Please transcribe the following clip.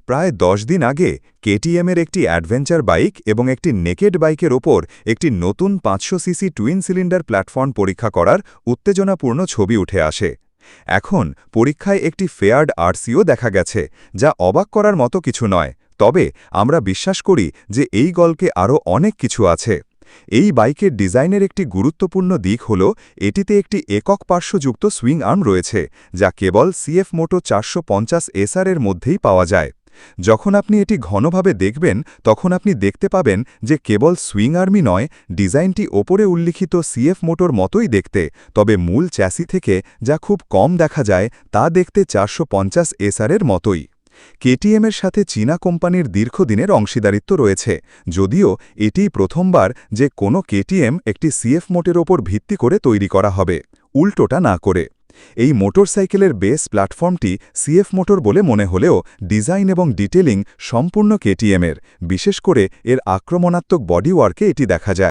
প্রায় 10 দিন আগে কেটিএমের একটি অ্যাডভেঞ্চার বাইক এবং একটি নেকেড বাইকের ওপর একটি নতুন 500 সিসি টুইন সিলিন্ডার প্ল্যাটফর্ম পরীক্ষা করার উত্তেজনাপূর্ণ ছবি উঠে আসে। এখন পরীক্ষায় একটি ফেয়ার্ড আরসিও দেখা গেছে, যা অবাক করার মতো কিছু নয়। তবে আমরা বিশ্বাস করি যে এই গল্পে আরও অনেক কিছু আছে। এই বাইকের ডিজাইনের একটি গুরুত্বপূর্ণ দিক হল এটিতে একটি একক পার্শ্বযুক্ত সুইং আর্ম রয়েছে, যা কেবল সিএফ মোটো 450 এসআর এর মধ্যেই পাওয়া যায়। যখন আপনি এটি ঘনভাবে দেখবেন তখন আপনি দেখতে পাবেন যে কেবল সুইং আর্মই নয়, ডিজাইনটি ওপরে উল্লিখিত সিএফ মোটর মতোই দেখতে, তবে মূল চ্যাসি থেকে যা খুব কম দেখা যায় তা দেখতে 450 এসআর এর মতোই। কেটিএমের সাথে চীনা কোম্পানির দীর্ঘদিনের অংশীদারিত্ব রয়েছে, যদিও এটিই প্রথমবার যে কোনো কেটিএম একটি সিএফ মোটের ওপর ভিত্তি করে তৈরি করা হবে, উল্টোটা না করে। এই মোটরসাইকেলের বেস প্ল্যাটফর্মটি সিএফ মোটর বলে মনে হলেও ডিজাইন এবং ডিটেলিং সম্পূর্ণ কেটিএমের, বিশেষ করে এর আক্রমণাত্মক বডি ওয়ার্কে এটি দেখা যায়।